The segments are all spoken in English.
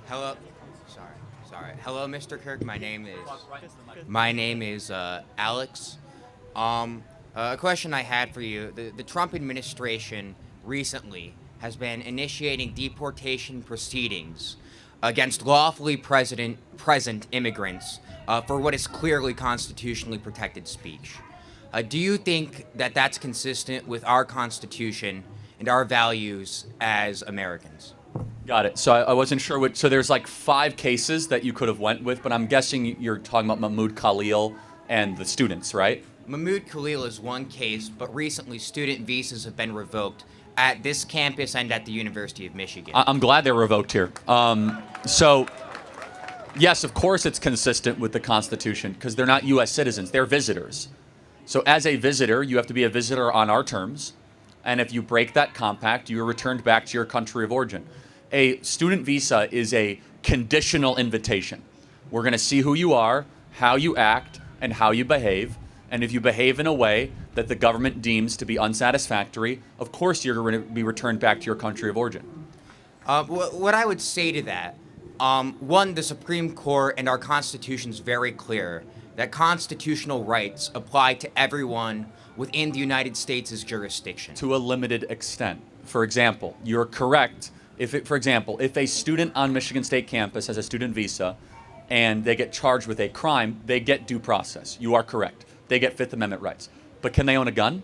Hello. Sorry. Hello, Mr. Kirk. My name is Alex. A question I had for you: the Trump administration recently has been initiating deportation proceedings against lawfully present immigrants for what is clearly constitutionally protected speech. Do you think that that's consistent with our Constitution and our values as Americans? Got it. So I wasn't sure what. So there's like five cases that you could have went with, but I'm guessing you're talking about Mahmoud Khalil and the students, right? Mahmoud Khalil is one case, but recently student visas have been revoked at this campus and at the University of Michigan. I'm glad they're revoked here. So yes, of course it's consistent with the Constitution because they're not U.S. citizens; they're visitors. So as a visitor, you have to be a visitor on our terms, and if you break that compact, you are returned back to your country of origin. A student visa is a conditional invitation. We're going to see who you are, how you act, and how you behave. And if you behave in a way that the government deems to be unsatisfactory, of course you're going to be returned back to your country of origin. What I would say to that, one, the Supreme Court and our Constitution is very clear that constitutional rights apply to everyone within the United States' jurisdiction. To a limited extent. For example, you're correct. For example, if a student on Michigan State campus has a student visa and they get charged with a crime, they get due process. You are correct. They get Fifth Amendment rights. But can they own a gun?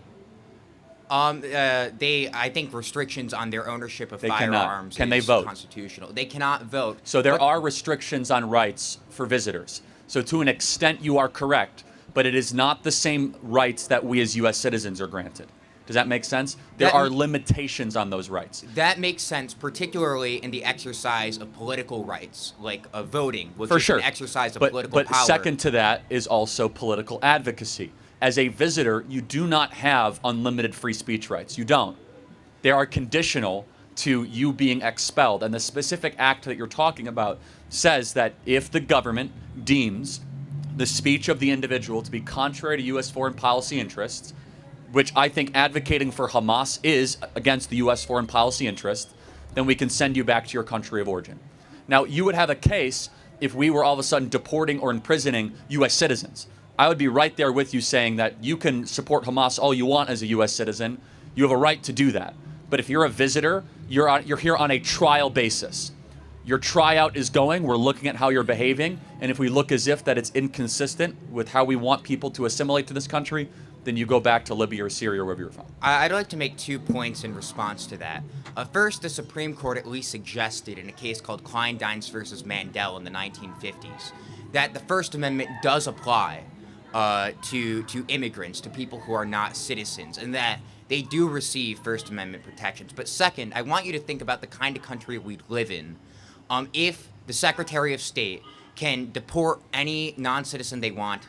I think restrictions on their ownership of firearms Can they is vote? constitutional. They cannot vote. So there are restrictions on rights for visitors. So to an extent, you are correct, but it is not the same rights that we as U.S. citizens are granted. Does that make sense? There are limitations on those rights. That makes sense, particularly in the exercise of political rights, like voting, which For is sure. an exercise of political But power. second to that is also political advocacy. As a visitor, you do not have unlimited free speech rights. You don't. They are conditional to you being expelled. And the specific act that you're talking about says that if the government deems the speech of the individual to be contrary to U.S. foreign policy interests, which I think advocating for Hamas is against the U.S. foreign policy interest, then we can send you back to your country of origin. Now, you would have a case if we were all of a sudden deporting or imprisoning U.S. citizens. I would be right there with you saying that you can support Hamas all you want as a U.S. citizen. You have a right to do that. But if you're a visitor, you're here on a trial basis. Your tryout is going. We're looking at how you're behaving. And if we look as if that it's inconsistent with how we want people to assimilate to this country, then you go back to Libya or Syria or wherever you're from. I'd like to make 2 points in response to that. First, the Supreme Court at least suggested in a case called Kleindienst versus Mandel in the 1950s that the First Amendment does apply to immigrants, to people who are not citizens, and that they do receive First Amendment protections. But second, I want you to think about the kind of country we live in. If the Secretary of State can deport any non-citizen they want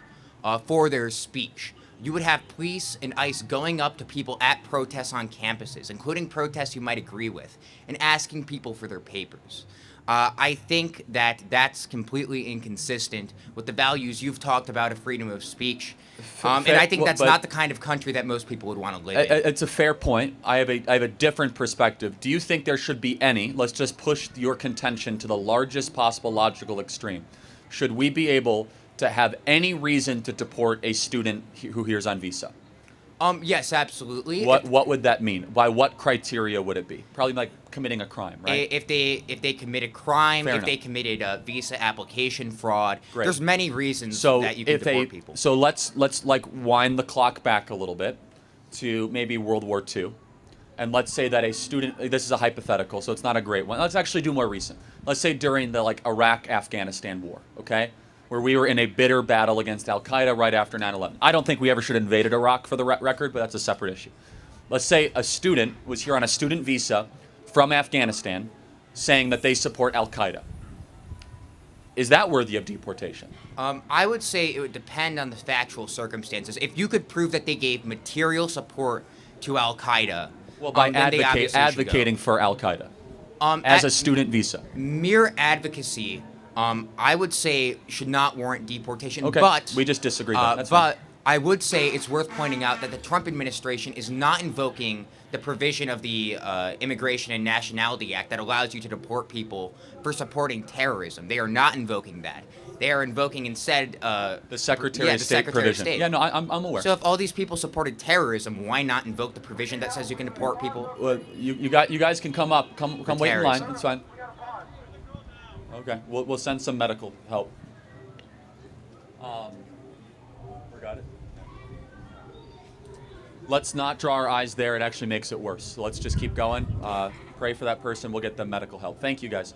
for their speech, you would have police and ICE going up to people at protests on campuses, including protests you might agree with, and asking people for their papers. I think that that's completely inconsistent with the values you've talked about of freedom of speech. And I think that's not the kind of country that most people would want to live in. It's a fair point. I have a different perspective. Do you think there should be any, let's just push your contention to the largest possible logical extreme. Should we be able to have any reason to deport a student who here's on visa? Yes, absolutely. What would that mean? By what criteria would it be? Probably like committing a crime, right? If they commit a crime, Fair if they enough. committed a visa application fraud, Great. there's many reasons So that you can deport people. So let's like wind the clock back a little bit to maybe World War II. And let's say that a student, this is a hypothetical, so it's not a great one. Let's actually do more recent. Let's say during the Iraq-Afghanistan war, okay? Where we were in a bitter battle against Al-Qaeda right after 9/11. I don't think we ever should have invaded Iraq for the record, but that's a separate issue. Let's say a student was here on a student visa from Afghanistan saying that they support Al-Qaeda. Is that worthy of deportation? I would say it would depend on the factual circumstances. If you could prove that they gave material support to Al-Qaeda, Well, by then they obviously should go. advocating for Al-Qaeda as a student visa. Mere advocacy, I would say, should not warrant deportation. Okay, But we just disagreed. That's fine. but I would say it's worth pointing out that the Trump administration is not invoking the provision of the Immigration and Nationality Act that allows you to deport people for supporting terrorism. They are not invoking that. They are invoking instead The Secretary yeah, of the State Secretary provision. of State. Yeah, no, I'm aware. So if all these people supported terrorism, why not invoke the provision that says you can deport people? Well, you guys can come up. Come wait in line. terrorism. It's fine. Okay, we'll send some medical help. Forgot it. Let's not draw our eyes there. It actually makes it worse. So let's just keep going. Pray for that person. We'll get them medical help. Thank you, guys.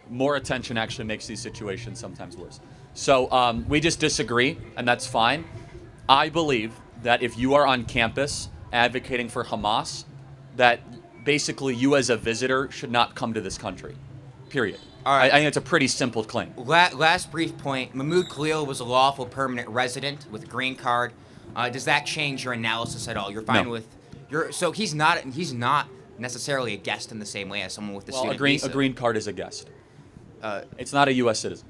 More attention actually makes these situations sometimes worse. So we just disagree, and that's fine. I believe that if you are on campus advocating for Hamas, that basically you as a visitor should not come to this country. Period. All right. I think it's a pretty simple claim. Last brief point. Mahmoud Khalil was a lawful permanent resident with a green card. Does that change your analysis at all? You're fine No. with so he's not necessarily a guest in the same way as someone with the Well, student a visa. green card is a guest. It's not a U.S. citizen.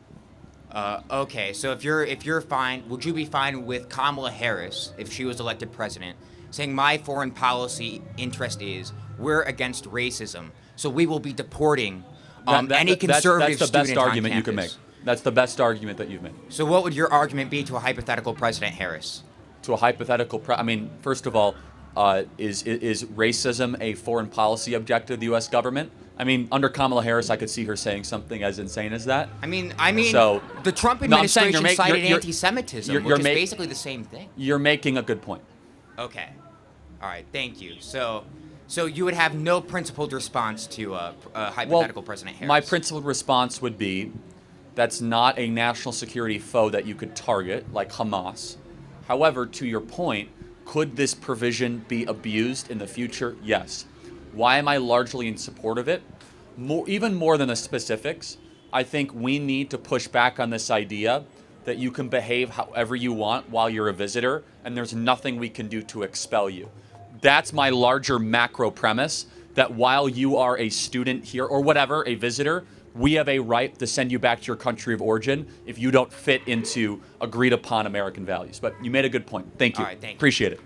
Okay, so if you're fine, would you be fine with Kamala Harris if she was elected president, saying my foreign policy interest is we're against racism, so we will be deporting any conservative that's the best student on argument you can make. campus? That's the best argument that you've made. So what would your argument be to a hypothetical President Harris? To a hypothetical, I mean, first of all, is racism a foreign policy objective of the U.S. government? I mean, under Kamala Harris, I could see her saying something as insane as that. I mean, So- the Trump No, I'm saying administration cited you're- anti-Semitism, you're which is ma- basically the same thing. You're making a good point. Okay, all right, thank you. So you would have no principled response to a hypothetical President Harris. My principled response would be that's not a national security foe that you could target, like Hamas. However, to your point, could this provision be abused in the future? Yes. Why am I largely in support of it? Even more than the specifics, I think we need to push back on this idea that you can behave however you want while you're a visitor, and there's nothing we can do to expel you. That's my larger macro premise, that while you are a student here, or whatever, a visitor, we have a right to send you back to your country of origin if you don't fit into agreed upon American values. But you made a good point. Thank you. All right, thank you. Appreciate it.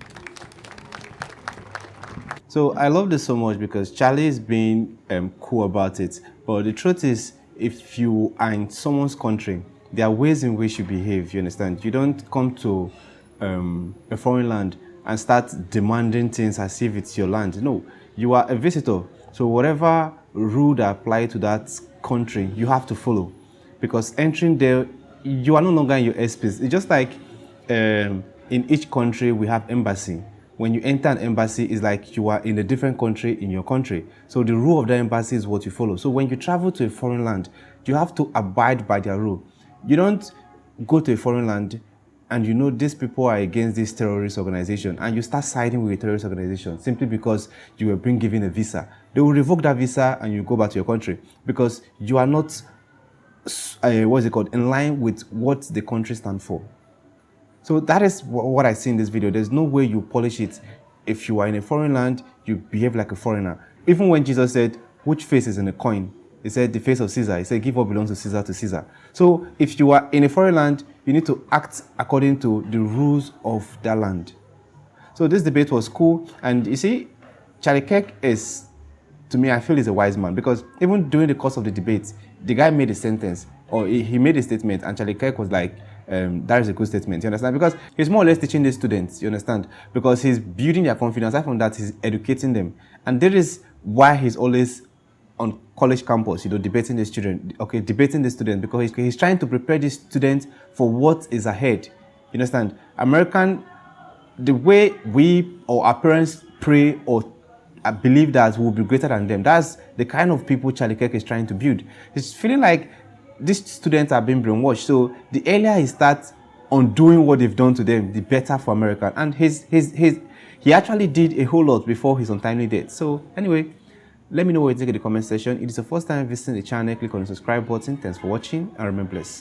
So I love this so much because Charlie is being cool about it. But the truth is, if you are in someone's country, there are ways in which you behave, you understand? You don't come to a foreign land and start demanding things as if it's your land. No, you are a visitor. So whatever rule that apply to that country, you have to follow. Because entering there, you are no longer in your airspace. It's just like in each country, we have embassy. When you enter an embassy, it's like you are in a different country in your country. So the rule of the embassy is what you follow. So when you travel to a foreign land, you have to abide by their rule. You don't go to a foreign land and you know these people are against this terrorist organization and you start siding with a terrorist organization simply because you were being given a visa. They will revoke that visa and you go back to your country because you are not, in line with what the country stands for. So that is what I see in this video. There's no way you polish it. If you are in a foreign land, you behave like a foreigner. Even when Jesus said, which face is in a coin? He said, the face of Caesar. He said, give what belongs to Caesar. So if you are in a foreign land, you need to act according to the rules of that land. So this debate was cool. And you see, Charlie Kirk is, to me, I feel he's a wise man. Because even during the course of the debate, the guy made a sentence, or he made a statement, and Charlie Kirk was like, that is a good statement, you understand? Because he's more or less teaching the students, you understand? Because he's building their confidence. Aside from that, he's educating them. And that is why he's always on college campus, debating the student. Okay, debating the student, because he's trying to prepare the students for what is ahead. You understand? The way we or our parents pray or believe that we'll be greater than them, that's the kind of people Charlie Kirk is trying to build. He's feeling like these students are being brainwashed. So the earlier he starts on doing what they've done to them, the better for America. And he actually did a whole lot before his untimely death. So anyway, let me know what you think in the comment section. If it's the first time visiting the channel, click on the subscribe button. Thanks for watching and remain blessed.